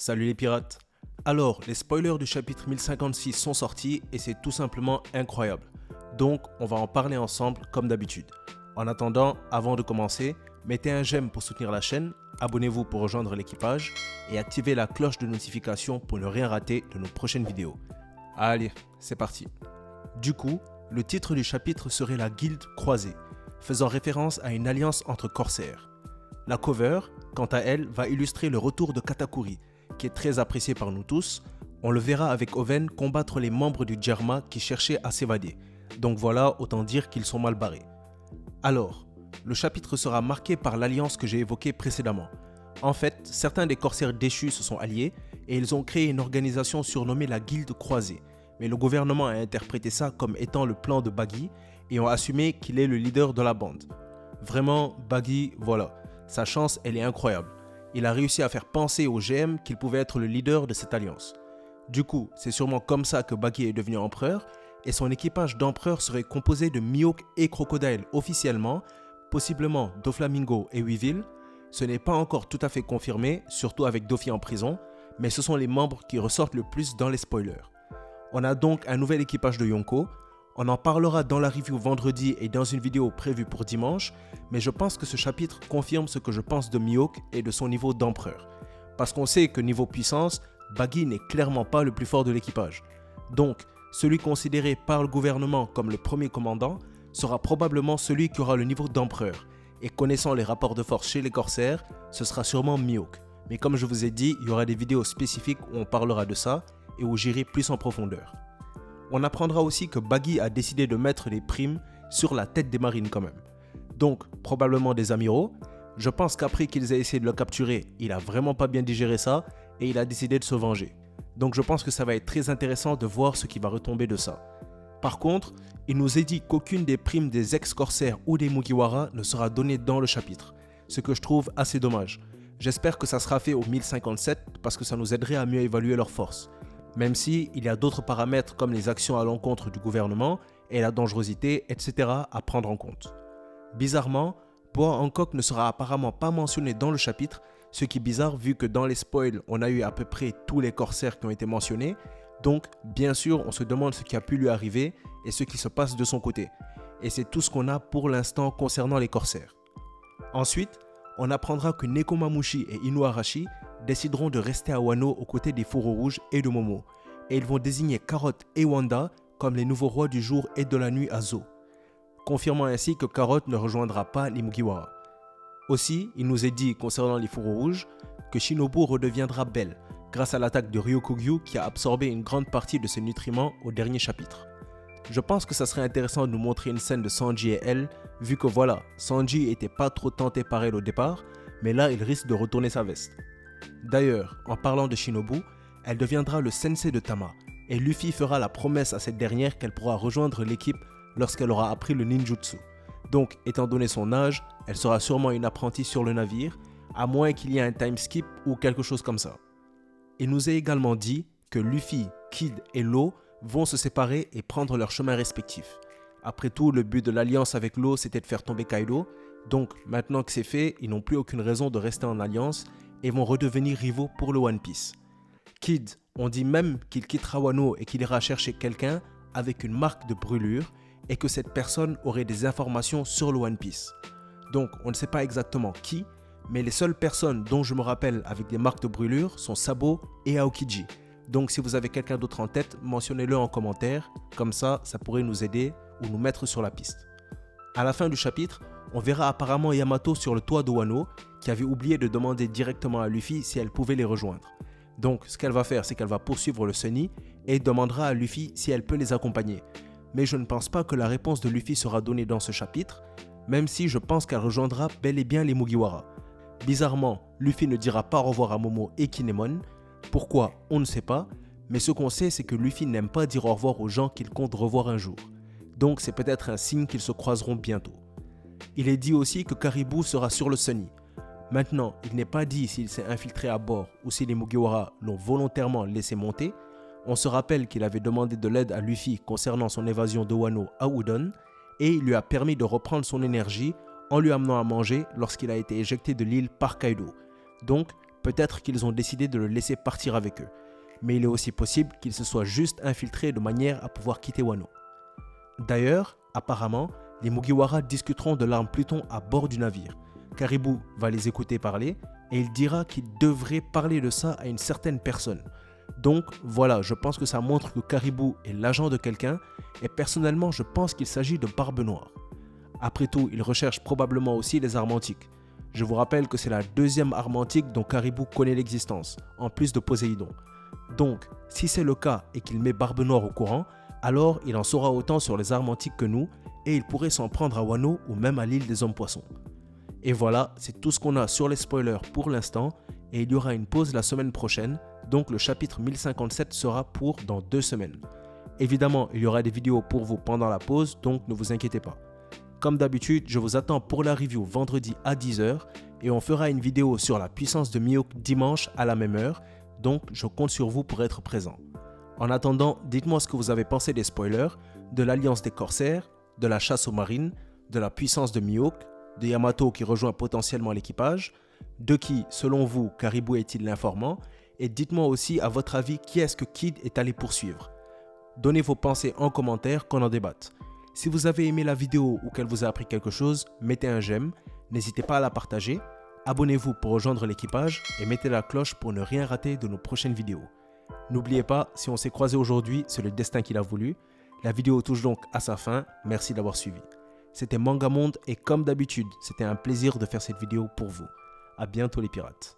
Salut les pirates. Alors, les spoilers du chapitre 1056 sont sortis et c'est tout simplement incroyable. Donc, on va en parler ensemble comme d'habitude. En attendant, avant de commencer, mettez un j'aime pour soutenir la chaîne, abonnez-vous pour rejoindre l'équipage et activez la cloche de notification pour ne rien rater de nos prochaines vidéos. Allez, c'est parti. Du coup, le titre du chapitre serait la Guilde Croisée, faisant référence à une alliance entre corsaires. La cover, quant à elle, va illustrer le retour de Katakuri, qui est très apprécié par nous tous. On le verra avec Oven combattre les membres du Djerma qui cherchaient à s'évader. Donc voilà, autant dire qu'ils sont mal barrés. Alors, le chapitre sera marqué par l'alliance que j'ai évoquée précédemment. En fait, certains des corsaires déchus se sont alliés et ils ont créé une organisation surnommée la Guilde Croisée. Mais le gouvernement a interprété ça comme étant le plan de Buggy et ont assumé qu'il est le leader de la bande. Vraiment, Buggy, voilà, sa chance elle est incroyable. Il a réussi à faire penser au GM qu'il pouvait être le leader de cette alliance. Du coup, c'est sûrement comme ça que Buggy est devenu empereur, et son équipage d'empereurs serait composé de Mihawk et Crocodile officiellement, possiblement Doflamingo et Weevil. Ce n'est pas encore tout à fait confirmé, surtout avec Doffy en prison, mais ce sont les membres qui ressortent le plus dans les spoilers. On a donc un nouvel équipage de Yonko. On en parlera dans la review vendredi et dans une vidéo prévue pour dimanche, mais je pense que ce chapitre confirme ce que je pense de Mihawk et de son niveau d'empereur. Parce qu'on sait que niveau puissance, Buggy n'est clairement pas le plus fort de l'équipage. Donc, celui considéré par le gouvernement comme le premier commandant sera probablement celui qui aura le niveau d'empereur. Et connaissant les rapports de force chez les corsaires, ce sera sûrement Mihawk. Mais comme je vous ai dit, il y aura des vidéos spécifiques où on parlera de ça et où j'irai plus en profondeur. On apprendra aussi que Buggy a décidé de mettre les primes sur la tête des marines quand même. Donc, probablement des amiraux. Je pense qu'après qu'ils aient essayé de le capturer, il a vraiment pas bien digéré ça et il a décidé de se venger. Donc je pense que ça va être très intéressant de voir ce qui va retomber de ça. Par contre, il nous est dit qu'aucune des primes des ex-corsaires ou des Mugiwara ne sera donnée dans le chapitre, ce que je trouve assez dommage. J'espère que ça sera fait au 1057 parce que ça nous aiderait à mieux évaluer leurs forces. Même si il y a d'autres paramètres comme les actions à l'encontre du gouvernement et la dangerosité, etc. à prendre en compte. Bizarrement, Boa Hancock ne sera apparemment pas mentionné dans le chapitre, ce qui est bizarre vu que dans les spoils, on a eu à peu près tous les corsaires qui ont été mentionnés, donc bien sûr on se demande ce qui a pu lui arriver et ce qui se passe de son côté. Et c'est tout ce qu'on a pour l'instant concernant les corsaires. Ensuite, on apprendra que Nekomamushi et Inuarashi décideront de rester à Wano aux côtés des Fourreaux Rouges et de Momo, et ils vont désigner Carrot et Wanda comme les nouveaux rois du jour et de la nuit à Zou, confirmant ainsi que Carrot ne rejoindra pas les Mugiwara. Aussi, il nous est dit concernant les Fourreaux Rouges que Shinobu redeviendra belle grâce à l'attaque de Ryokugyu qui a absorbé une grande partie de ses nutriments au dernier chapitre. Je pense que ça serait intéressant de nous montrer une scène de Sanji et elle, vu que voilà, Sanji était pas trop tenté par elle au départ, mais là il risque de retourner sa veste. D'ailleurs, en parlant de Shinobu, elle deviendra le sensei de Tama, et Luffy fera la promesse à cette dernière qu'elle pourra rejoindre l'équipe lorsqu'elle aura appris le ninjutsu. Donc, étant donné son âge, elle sera sûrement une apprentie sur le navire, à moins qu'il y ait un time skip ou quelque chose comme ça. Il nous est également dit que Luffy, Kid et Law vont se séparer et prendre leur chemin respectif. Après tout, le but de l'alliance avec Law c'était de faire tomber Kaido, donc maintenant que c'est fait, ils n'ont plus aucune raison de rester en alliance et vont redevenir rivaux pour le One Piece. Kid, on dit même qu'il quittera Wano et qu'il ira chercher quelqu'un avec une marque de brûlure et que cette personne aurait des informations sur le One Piece. Donc on ne sait pas exactement qui, mais les seules personnes dont je me rappelle avec des marques de brûlure sont Sabo et Aokiji. Donc si vous avez quelqu'un d'autre en tête, mentionnez-le en commentaire, comme ça, ça pourrait nous aider ou nous mettre sur la piste. À la fin du chapitre, on verra apparemment Yamato sur le toit de Wano, qui avait oublié de demander directement à Luffy si elle pouvait les rejoindre. Donc ce qu'elle va faire, c'est qu'elle va poursuivre le Sunny et demandera à Luffy si elle peut les accompagner. Mais je ne pense pas que la réponse de Luffy sera donnée dans ce chapitre, même si je pense qu'elle rejoindra bel et bien les Mugiwara. Bizarrement, Luffy ne dira pas au revoir à Momo et Kinemon. Pourquoi, on ne sait pas, Mais ce qu'on sait, c'est que Luffy n'aime pas dire au revoir aux gens qu'il compte revoir un jour. Donc c'est peut-être un signe qu'ils se croiseront bientôt. Il est dit aussi que Caribou sera sur le Sunny. Maintenant, il n'est pas dit s'il s'est infiltré à bord ou si les Mugiwara l'ont volontairement laissé monter. On se rappelle qu'il avait demandé de l'aide à Luffy concernant son évasion de Wano à Udon et il lui a permis de reprendre son énergie en lui amenant à manger lorsqu'il a été éjecté de l'île par Kaido. Donc, peut-être qu'ils ont décidé de le laisser partir avec eux. Mais il est aussi possible qu'il se soit juste infiltré de manière à pouvoir quitter Wano. D'ailleurs, apparemment, les Mugiwara discuteront de l'arme Pluton à bord du navire. Caribou va les écouter parler et il dira qu'il devrait parler de ça à une certaine personne. Donc voilà, je pense que ça montre que Caribou est l'agent de quelqu'un et personnellement je pense qu'il s'agit de Barbe Noire. Après tout, il recherche probablement aussi les armes antiques. Je vous rappelle que c'est la deuxième arme antique dont Caribou connaît l'existence, en plus de Poséidon. Donc, si c'est le cas et qu'il met Barbe Noire au courant, alors il en saura autant sur les armes antiques que nous et il pourrait s'en prendre à Wano ou même à l'île des hommes poissons. Et voilà, c'est tout ce qu'on a sur les spoilers pour l'instant et il y aura une pause la semaine prochaine, donc le chapitre 1057 sera pour dans 2 semaines. Évidemment, il y aura des vidéos pour vous pendant la pause, donc ne vous inquiétez pas. Comme d'habitude, je vous attends pour la review vendredi à 10 h et on fera une vidéo sur la puissance de Mihawk dimanche à la même heure, donc je compte sur vous pour être présent. En attendant, dites-moi ce que vous avez pensé des spoilers, de l'alliance des corsaires, de la chasse aux marines, de la puissance de Mihawk, de Yamato qui rejoint potentiellement l'équipage, de qui, selon vous, Caribou est-il l'informant, et dites-moi aussi à votre avis qui est-ce que Kid est allé poursuivre. Donnez vos pensées en commentaire qu'on en débatte. Si vous avez aimé la vidéo ou qu'elle vous a appris quelque chose, mettez un j'aime, n'hésitez pas à la partager, abonnez-vous pour rejoindre l'équipage et mettez la cloche pour ne rien rater de nos prochaines vidéos. N'oubliez pas, si on s'est croisé aujourd'hui, c'est le destin qui l'a voulu. La vidéo touche donc à sa fin, merci d'avoir suivi. C'était Mangamonde et comme d'habitude, c'était un plaisir de faire cette vidéo pour vous. À bientôt les pirates.